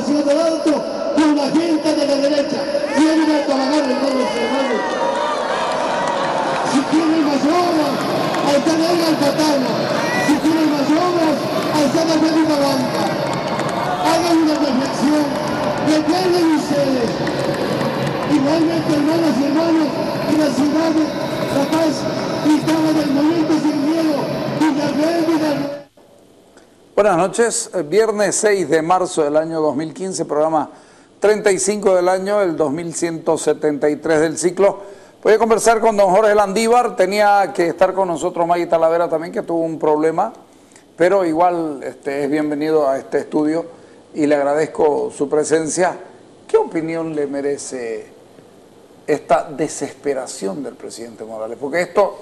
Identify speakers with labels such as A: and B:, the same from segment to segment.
A: Ciudad del Alto y una gente de la derecha vienen a trabajar en los hermanos. Si quieren más obras, ahí está el Catana. Si quieren más obras, ahí está la Felipe Banca. Hagan una reflexión, recuerden ustedes. Igualmente, hermanas y hermanos, en la ciudad de La Paz, gritaba del movimiento sin miedo, Villarreal.
B: Buenas noches, viernes 6 de marzo del año 2015, programa 35 del año, el 2173 del ciclo. Voy a conversar con don Jorge Landívar, tenía que estar con nosotros Maggie Talavera también, que tuvo un problema, pero igual es bienvenido a este estudio y le agradezco su presencia. ¿Qué opinión le merece esta desesperación del presidente Morales? Porque esto,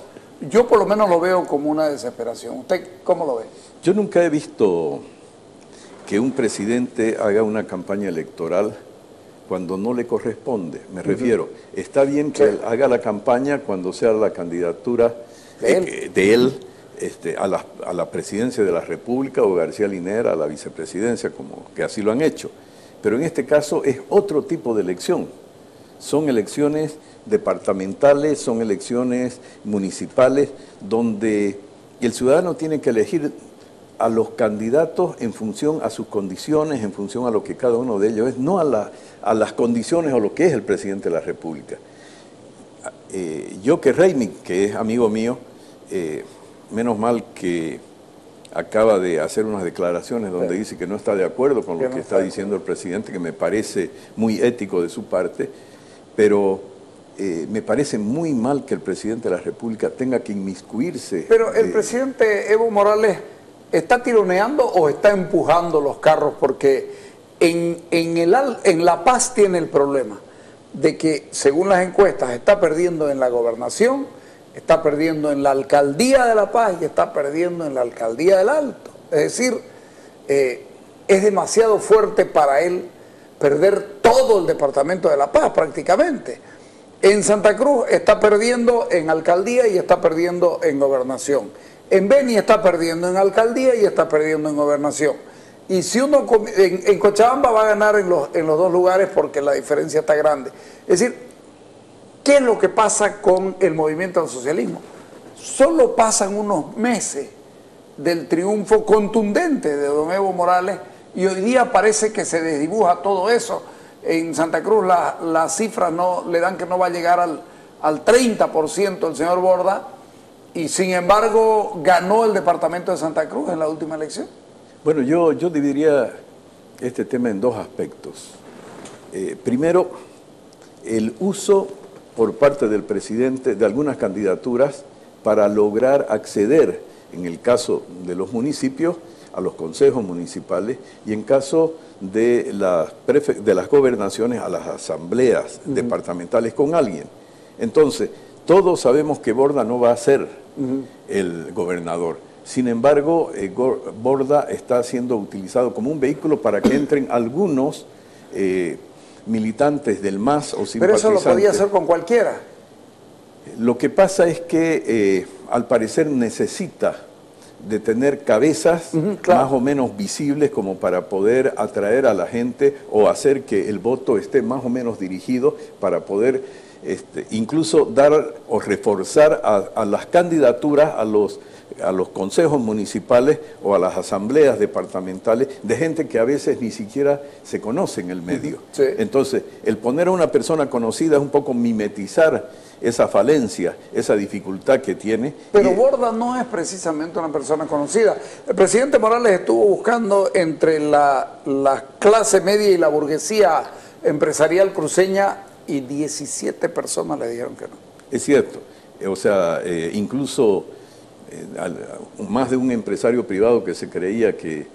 B: yo por lo menos lo veo como una desesperación. ¿Usted cómo lo ve?
C: Yo nunca he visto que un presidente haga una campaña electoral cuando no le corresponde. Me refiero, está bien que él haga la campaña cuando sea la candidatura de él a la presidencia de la República o García Linera a la vicepresidencia, como que así lo han hecho. Pero en este caso es otro tipo de elección. Son elecciones departamentales, son elecciones municipales, donde el ciudadano tiene que elegir a los candidatos en función a sus condiciones, en función a lo que cada uno de ellos es, no a las condiciones o lo que es el presidente de la República. Joke Reimi, que es amigo mío, menos mal que acaba de hacer unas declaraciones donde dice que no está de acuerdo con lo que está diciendo el presidente, que me parece muy ético de su parte, pero me parece muy mal que el presidente de la República tenga que inmiscuirse.
B: Pero el presidente Evo Morales ¿está tironeando o está empujando los carros? Porque en La Paz tiene el problema de que, según las encuestas, está perdiendo en la gobernación, está perdiendo en la alcaldía de La Paz y está perdiendo en la alcaldía del Alto. Es decir, es demasiado fuerte para él perder todo el departamento de La Paz prácticamente. En Santa Cruz está perdiendo en alcaldía y está perdiendo en gobernación. En Beni está perdiendo en alcaldía y está perdiendo en gobernación. Y si uno en Cochabamba va a ganar en los dos lugares porque la diferencia está grande. Es decir, ¿qué es lo que pasa con el movimiento al socialismo? Solo pasan unos meses del triunfo contundente de don Evo Morales y hoy día parece que se desdibuja todo eso. En Santa Cruz las cifras no le dan que no va a llegar al 30% el señor Borda, y sin embargo ganó el departamento de Santa Cruz en la última elección.
C: Bueno, yo dividiría este tema en dos aspectos. Primero, el uso por parte del presidente de algunas candidaturas para lograr acceder, en el caso de los municipios, a los consejos municipales y en caso de las gobernaciones a las asambleas departamentales con alguien. Entonces, todos sabemos que Borda no va a ser el gobernador. Sin embargo, Borda está siendo utilizado como un vehículo para que entren algunos militantes del MAS o simpatizantes.
B: Pero eso lo podía hacer con cualquiera.
C: Lo que pasa es que al parecer necesita de tener cabezas más o menos visibles como para poder atraer a la gente o hacer que el voto esté más o menos dirigido para poder incluso dar o reforzar a las candidaturas a los consejos municipales o a las asambleas departamentales de gente que a veces ni siquiera se conoce en el medio.
B: Sí.
C: Entonces, el poner a una persona conocida es un poco mimetizar esa falencia, esa dificultad que tiene.
B: Pero Borda no es precisamente una persona conocida. El presidente Morales estuvo buscando entre la clase media y la burguesía empresarial cruceña y 17 personas le dijeron que no.
C: Es cierto. O sea, incluso más de un empresario privado que se creía que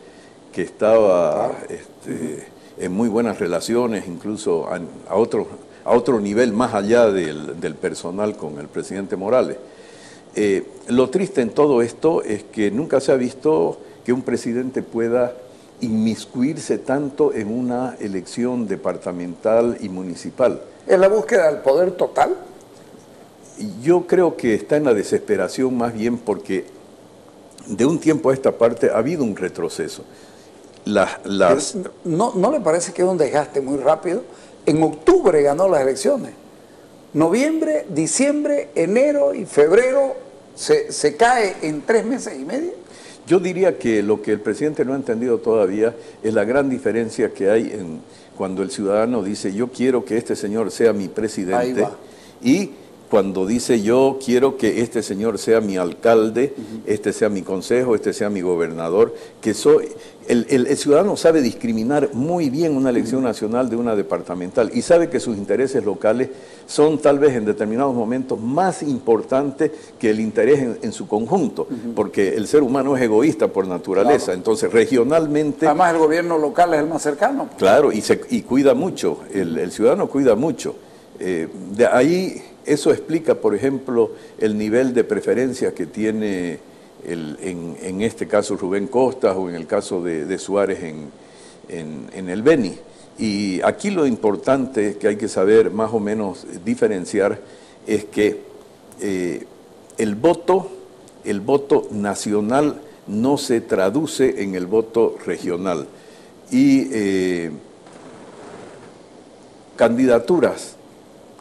C: estaba en muy buenas relaciones, incluso a otro nivel más allá del personal con el presidente Morales. Lo triste en todo esto es que nunca se ha visto que un presidente pueda inmiscuirse tanto en una elección departamental y municipal.
B: ¿Es la búsqueda del poder total?
C: Yo creo que está en la desesperación más bien porque de un tiempo a esta parte ha habido un retroceso.
B: ¿No le parece que es un desgaste muy rápido? En octubre ganó las elecciones. Noviembre, diciembre, enero y febrero se cae en 3 meses y medio.
C: Yo diría que lo que el presidente no ha entendido todavía es la gran diferencia que hay cuando el ciudadano dice yo quiero que este señor sea mi presidente y cuando dice yo quiero que este señor sea mi alcalde, este sea mi consejo, este sea mi gobernador, que el ciudadano sabe discriminar muy bien una elección nacional de una departamental y sabe que sus intereses locales son tal vez en determinados momentos más importantes que el interés en su conjunto, porque el ser humano es egoísta por naturaleza, claro. Entonces regionalmente...
B: Además el gobierno local es el más cercano.
C: Claro, y cuida mucho, el ciudadano cuida mucho. De ahí... Eso explica, por ejemplo, el nivel de preferencia que tiene, en este caso, Rubén Costas o en el caso de Suárez en el Beni. Y aquí lo importante que hay que saber más o menos diferenciar es que el voto nacional no se traduce en el voto regional. Y candidaturas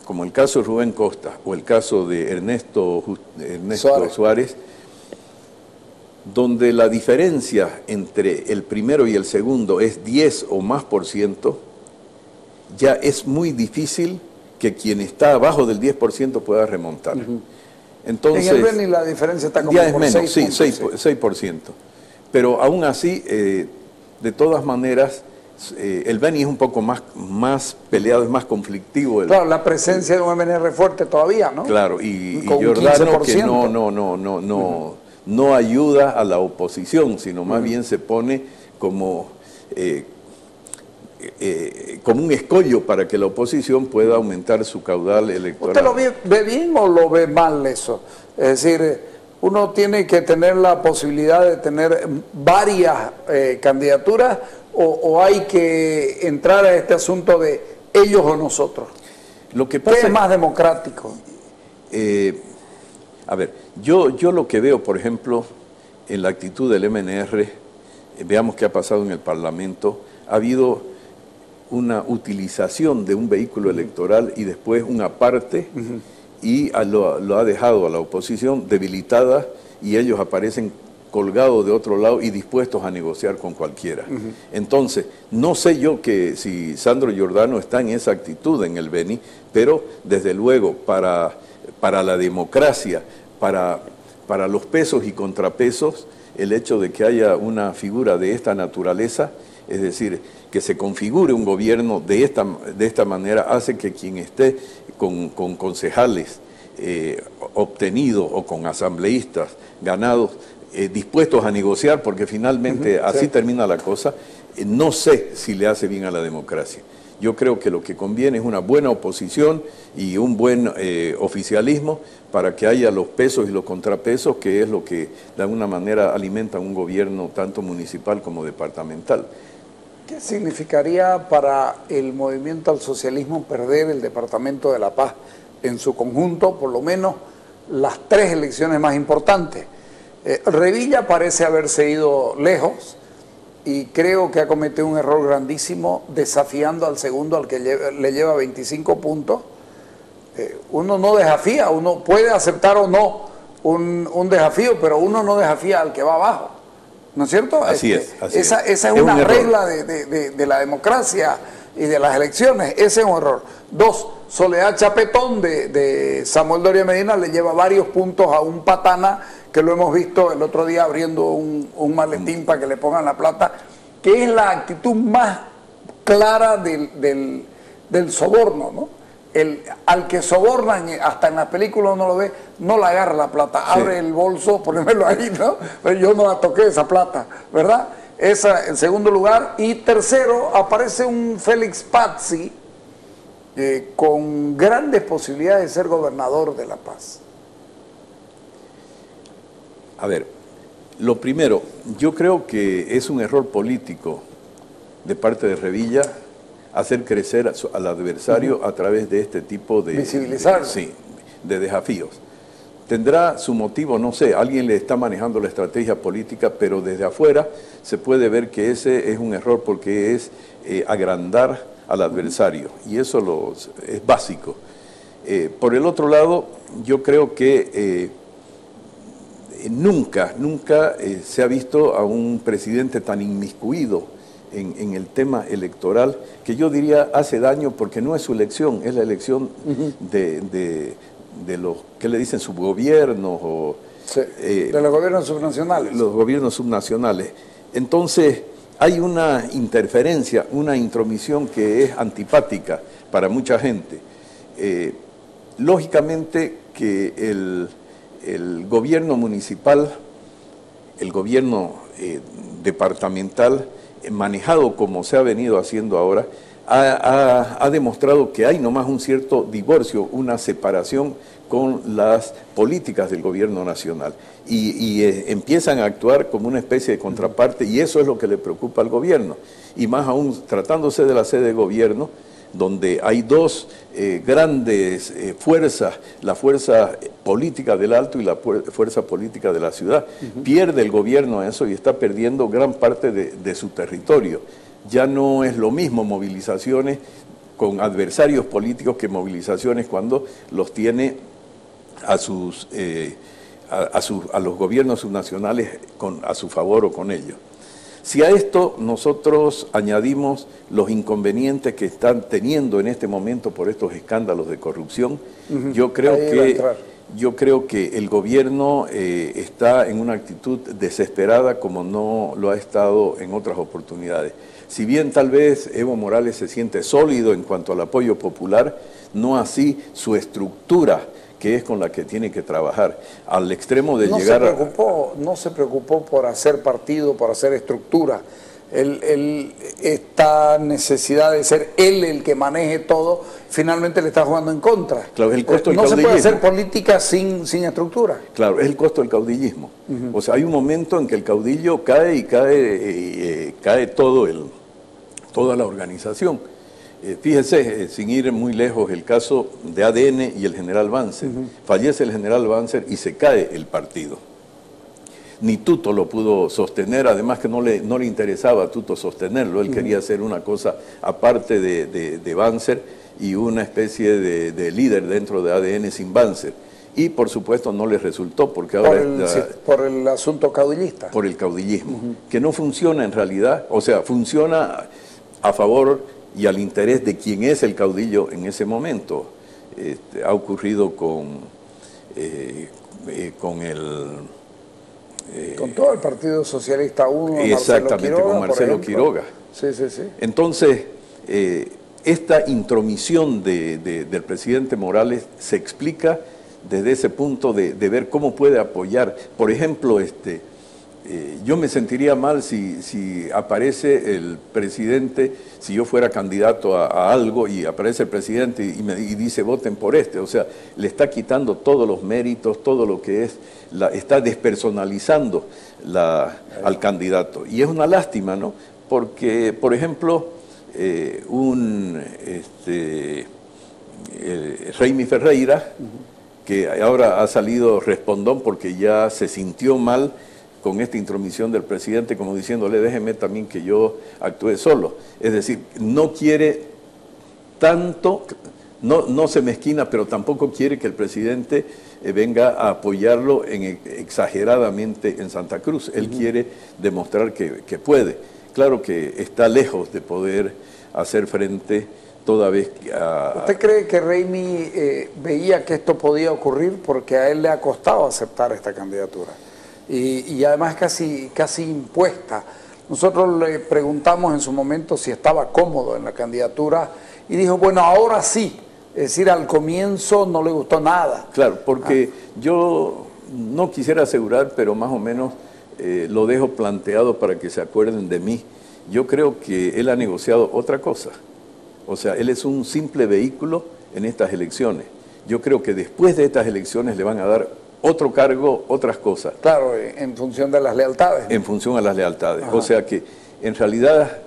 C: como el caso de Rubén Costa o el caso de Ernesto Suárez, donde la diferencia entre el primero y el segundo es 10 o más %, ya es muy difícil que quien está abajo del 10% pueda remontar. Entonces,
B: en el Beni la diferencia está como
C: ya es
B: por
C: menos,
B: 6%.
C: Pero aún así, de todas maneras, el Beni es un poco más peleado, es más conflictivo.
B: Claro, la presencia de un MNR fuerte todavía, ¿no?
C: Claro, y Giordano que no ayuda a la oposición, sino más bien se pone como un escollo para que la oposición pueda aumentar su caudal electoral.
B: ¿Usted lo ve bien o lo ve mal eso? Es decir, uno tiene que tener la posibilidad de tener varias candidaturas o hay que entrar a este asunto de ellos o nosotros.
C: Lo que pasa
B: ¿Qué es más democrático?
C: A ver, yo lo que veo, por ejemplo, en la actitud del MNR, veamos qué ha pasado en el Parlamento, ha habido una utilización de un vehículo electoral y después una parte y lo ha dejado a la oposición debilitada y ellos aparecen colgados de otro lado y dispuestos a negociar con cualquiera. Entonces, no sé yo que si Sandro Giordano está en esa actitud en el Beni, pero desde luego para la democracia, para los pesos y contrapesos, el hecho de que haya una figura de esta naturaleza, es decir, que se configure un gobierno de esta manera, hace que quien esté con concejales obtenidos o con asambleístas ganados, dispuestos a negociar, porque finalmente así termina la cosa, no sé si le hace bien a la democracia. Yo creo que lo que conviene es una buena oposición y un buen oficialismo para que haya los pesos y los contrapesos, que es lo que de alguna manera alimenta un gobierno tanto municipal como departamental.
B: ¿Qué significaría para el movimiento al socialismo perder el Departamento de La Paz en su conjunto, por lo menos las 3 elecciones más importantes? Revilla parece haberse ido lejos y creo que ha cometido un error grandísimo desafiando al segundo, al que le lleva 25 puntos. Uno no desafía, uno puede aceptar o no un desafío, pero uno no desafía al que va abajo, ¿no es cierto?
C: Así es.
B: Esa es una regla de la democracia y de las elecciones, ese es un error. 2, Soledad Chapetón de Samuel Doria Medina le lleva varios puntos a un patana que lo hemos visto el otro día abriendo un maletín para que le pongan la plata, que es la actitud más clara del soborno, ¿no? Al que sobornan, hasta en las películas uno lo ve, no le agarra la plata, abre el bolso, ponérmelo ahí, ¿no? Pero yo no la toqué esa plata, ¿verdad? Esa en segundo lugar. Y tercero, aparece un Félix Pazzi con grandes posibilidades de ser gobernador de La Paz.
C: A ver, lo primero, yo creo que es un error político de parte de Revilla hacer crecer al adversario a través de este tipo de...
B: Visibilizar.
C: Sí, de desafíos. Tendrá su motivo, no sé, alguien le está manejando la estrategia política, pero desde afuera se puede ver que ese es un error porque es agrandar al adversario, y eso es básico. Por el otro lado, yo creo que nunca se ha visto a un presidente tan inmiscuido en el tema electoral, que yo diría hace daño porque no es su elección, es la elección de los, ¿qué le dicen? Subgobiernos o...
B: Sí, de los gobiernos subnacionales.
C: Los gobiernos subnacionales. Entonces, hay una interferencia, una intromisión que es antipática para mucha gente. Lógicamente que el gobierno municipal, el gobierno departamental, manejado como se ha venido haciendo ahora, ha demostrado que hay nomás un cierto divorcio, una separación con las políticas del gobierno nacional y empiezan a actuar como una especie de contraparte, y eso es lo que le preocupa al gobierno, y más aún tratándose de la sede de gobierno, donde hay dos grandes fuerzas, la fuerza política del Alto y la fuerza política de la ciudad. Pierde el gobierno eso y está perdiendo gran parte de su territorio. Ya no es lo mismo movilizaciones con adversarios políticos que movilizaciones cuando los tiene a los gobiernos subnacionales a su favor o con ellos. Si a esto nosotros añadimos los inconvenientes que están teniendo en este momento por estos escándalos de corrupción, yo creo que el gobierno está en una actitud desesperada como no lo ha estado en otras oportunidades. Si bien tal vez Evo Morales se siente sólido en cuanto al apoyo popular, no así su estructura, que es con la que tiene que trabajar, al extremo de llegar
B: No se preocupó por hacer partido, por hacer estructura. Esta necesidad de ser él el que maneje todo, finalmente le está jugando en contra.
C: Claro, es el costo del
B: caudillismo. No se puede hacer política sin estructura.
C: Claro, es el costo del caudillismo. O sea, hay un momento en que el caudillo cae y cae toda la organización. Fíjese, sin ir muy lejos, el caso de ADN y el general Banzer. Fallece el general Banzer y se cae el partido. Ni Tuto lo pudo sostener, además que no le interesaba a Tuto sostenerlo. Él quería hacer una cosa aparte de Banzer y una especie de líder dentro de ADN sin Banzer. Y por supuesto no le resultó porque ahora...
B: Por el asunto caudillista.
C: Por el caudillismo, que no funciona en realidad, o sea, funciona a favor y al interés de quien es el caudillo en ese momento. Ha ocurrido con
B: todo el Partido Socialista 1,
C: exactamente, con Marcelo Quiroga.
B: Sí, sí, sí.
C: Entonces, esta intromisión del presidente Morales se explica desde ese punto de ver cómo puede apoyar. Por ejemplo, yo me sentiría mal si aparece el presidente, si yo fuera candidato a algo y aparece el presidente y dice voten por este. O sea, le está quitando todos los méritos, todo lo que es, está despersonalizando al candidato. Y es una lástima, ¿no? Porque, por ejemplo, Reimi Ferreira, que ahora ha salido respondón porque ya se sintió mal con esta intromisión del presidente, como diciéndole, déjeme también que yo actúe solo. Es decir, no quiere tanto, no se mezquina, pero tampoco quiere que el presidente venga a apoyarlo exageradamente en Santa Cruz. Él quiere demostrar que puede. Claro que está lejos de poder hacer frente toda vez a...
B: ¿Usted cree que Reimi veía que esto podía ocurrir? Porque a él le ha costado aceptar esta candidatura. Y además casi impuesta. Nosotros le preguntamos en su momento si estaba cómodo en la candidatura y dijo, bueno, ahora sí. Es decir, al comienzo no le gustó nada.
C: Claro, porque yo no quisiera asegurar, pero más o menos lo dejo planteado para que se acuerden de mí. Yo creo que él ha negociado otra cosa. O sea, él es un simple vehículo en estas elecciones. Yo creo que después de estas elecciones le van a dar otro cargo, otras cosas.
B: Claro, en función de las lealtades.
C: En función a las lealtades.
B: Ajá.
C: O sea que, en realidad,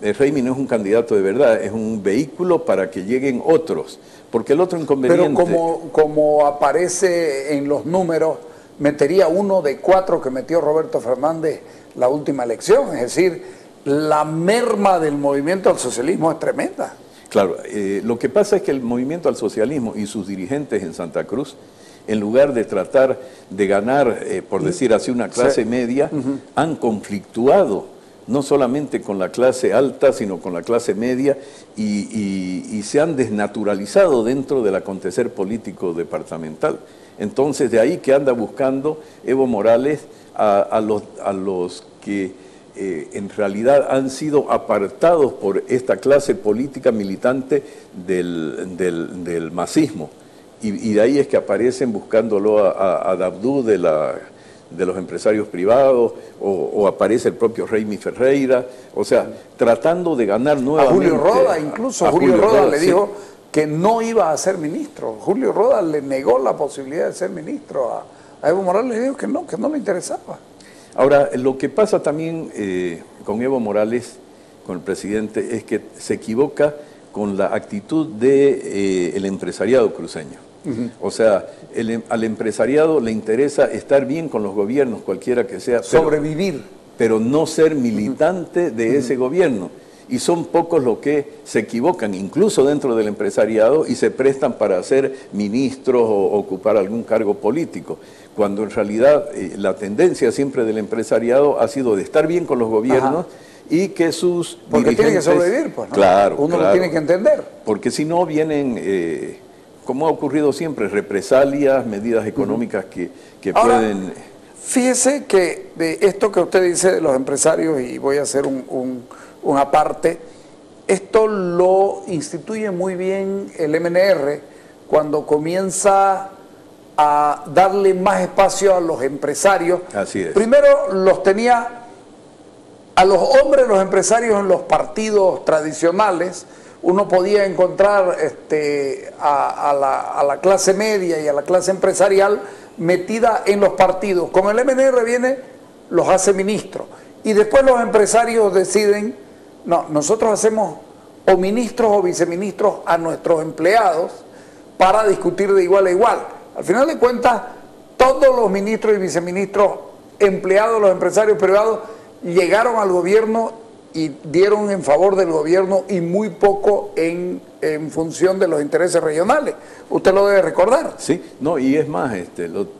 C: Raimi no es un candidato de verdad, es un vehículo para que lleguen otros. Porque el otro inconveniente...
B: Pero como aparece en los números, metería uno de 4 que metió Roberto Fernández la última elección. Es decir, la merma del movimiento al socialismo es tremenda.
C: Claro, lo que pasa es que el movimiento al socialismo y sus dirigentes en Santa Cruz, en lugar de tratar de ganar, por decir así, una clase media, han conflictuado no solamente con la clase alta, sino con la clase media, y se han desnaturalizado dentro del acontecer político departamental. Entonces, de ahí que anda buscando Evo Morales a los que en realidad han sido apartados por esta clase política militante del masismo. Y de ahí es que aparecen buscándolo a Dabdú de los empresarios privados, o aparece el propio Raimi Ferreira, o sea, tratando de ganar nuevamente.
B: A Julio Roda, incluso Julio Roda le dijo que no iba a ser ministro. Julio Roda le negó la posibilidad de ser ministro. A Evo Morales le dijo que no le interesaba.
C: Ahora, lo que pasa también con Evo Morales, con el presidente, es que se equivoca con la actitud del empresariado cruceño. O sea, al empresariado le interesa estar bien con los gobiernos, cualquiera que sea.
B: Sobrevivir.
C: Pero no ser militante de ese gobierno. Y son pocos los que se equivocan, incluso dentro del empresariado, y se prestan para ser ministros o ocupar algún cargo político. Cuando en realidad la tendencia siempre del empresariado ha sido de estar bien con los gobiernos. Y que sus
B: Porque
C: dirigentes...
B: tiene que sobrevivir, pues, ¿no?
C: Claro,
B: Uno
C: claro.
B: lo tiene que entender.
C: Porque si no vienen, como ha ocurrido siempre, represalias, medidas económicas que
B: Ahora,
C: pueden...
B: Fíjese que de esto que usted dice de los empresarios, y voy a hacer un aparte, esto lo instituye muy bien el MNR cuando comienza a darle más espacio a los empresarios.
C: Así es.
B: Primero los tenía a los hombres, los empresarios en los partidos tradicionales. Uno podía encontrar a la clase media y a la clase empresarial metida en los partidos. Con el MNR viene, los hace ministros. Y después los empresarios deciden, no, nosotros hacemos o ministros o viceministros a nuestros empleados para discutir de igual a igual. Al final de cuentas, todos los ministros y viceministros empleados, los empresarios privados, llegaron al gobierno y dieron en favor del gobierno y muy poco en función de los intereses regionales. Usted lo debe recordar.
C: Sí, no, y es más,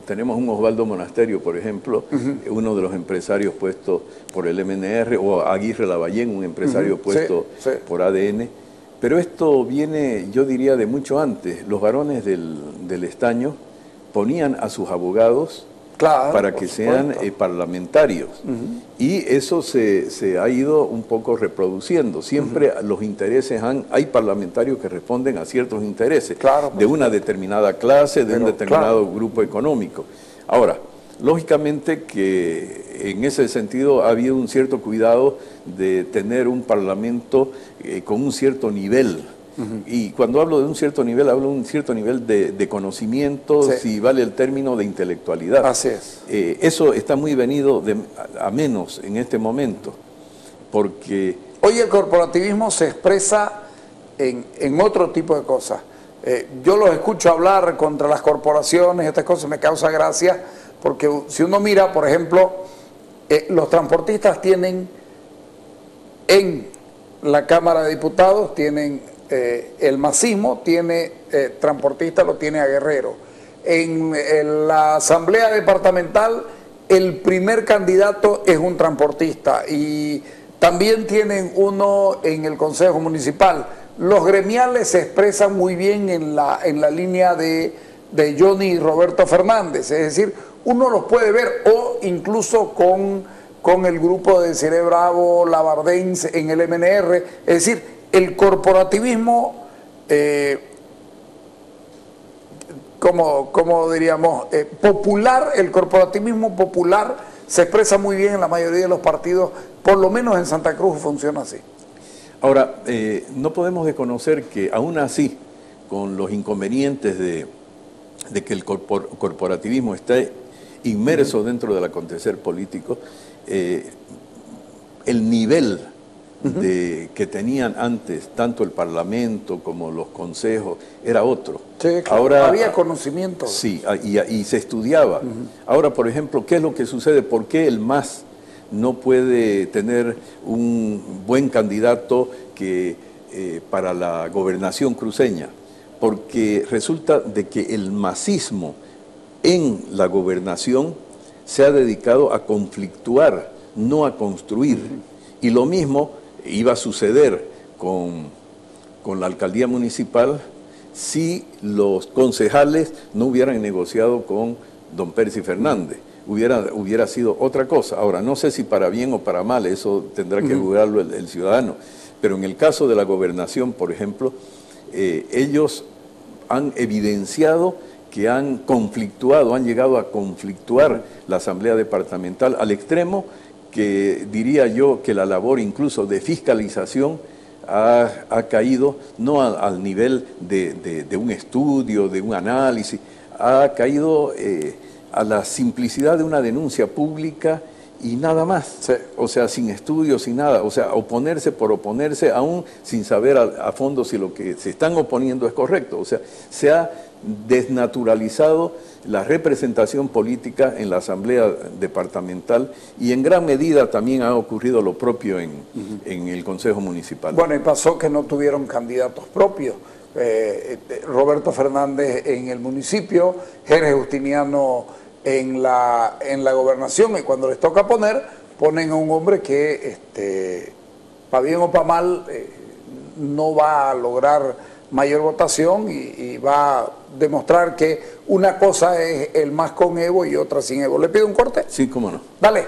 C: tenemos un Osvaldo Monasterio, por ejemplo, uno de los empresarios puestos por el MNR, o Aguirre Lavallén, un empresario puesto por ADN. Pero esto viene, yo diría, de mucho antes. Los varones del estaño ponían a sus abogados para que sean parlamentarios. Y eso se ha ido un poco reproduciendo. Siempre los intereses hay parlamentarios que responden a ciertos intereses de una determinada clase, de un determinado grupo económico. Ahora, lógicamente que en ese sentido ha habido un cierto cuidado de tener un parlamento con un cierto nivel. Y cuando hablo de un cierto nivel, hablo de un cierto nivel de conocimiento, si vale el término, de intelectualidad.
B: Así es.
C: Eso está muy venido a menos en este momento, porque...
B: Hoy el corporativismo se expresa en otro tipo de cosas. Yo los escucho hablar contra las corporaciones, estas cosas me causa gracia, porque si uno mira, por ejemplo, los transportistas tienen en la Cámara de Diputados, tienen el masismo, tiene transportista, lo tiene a Guerrero. En la Asamblea Departamental, el primer candidato es un transportista, y también tienen uno en el Consejo Municipal. Los gremiales se expresan muy bien en la línea de Johnny y Roberto Fernández, es decir, uno los puede ver, o incluso con el grupo de Cire Bravo, Labardens en el MNR, es decir, el corporativismo, como diríamos, popular, el corporativismo popular se expresa muy bien en la mayoría de los partidos, por lo menos en Santa Cruz funciona así.
C: Ahora, no podemos desconocer que aún así, con los inconvenientes de que el corporativismo esté inmerso dentro del acontecer político, el nivel que tenían antes, tanto el Parlamento como los consejos, era otro.
B: Sí, claro,
C: ahora
B: había conocimiento.
C: Sí, y se estudiaba. Ahora, por ejemplo, ¿qué es lo que sucede? ¿Por qué el MAS no puede tener un buen candidato para la gobernación cruceña? Porque resulta de que el masismo en la gobernación se ha dedicado a conflictuar, no a construir. Y lo mismo iba a suceder con la alcaldía municipal si los concejales no hubieran negociado con don Percy Fernández. Hubiera sido otra cosa. Ahora, no sé si para bien o para mal, eso tendrá que juzgarlo el ciudadano. Pero en el caso de la gobernación, por ejemplo, ellos han evidenciado que han conflictuado, han llegado a conflictuar la Asamblea Departamental al extremo que diría yo que la labor incluso de fiscalización ha caído no al nivel de un estudio, de un análisis, ha caído a la simplicidad de una denuncia pública y nada más.
B: Sí.
C: O sea, sin estudios, sin nada. O sea, oponerse por oponerse, aún sin saber a fondo si lo que se están oponiendo es correcto. O sea, se ha desnaturalizado la representación política en la Asamblea Departamental y en gran medida también ha ocurrido lo propio en el Consejo Municipal.
B: Bueno, y pasó que no tuvieron candidatos propios. Roberto Fernández en el municipio, Jerez Justiniano en la gobernación, y cuando les toca ponen a un hombre que, para bien o para mal, no va a lograr mayor votación y va a demostrar que una cosa es el MAS con Evo y otra sin Evo. ¿Le pido un corte?
C: Sí, cómo no.
B: Dale.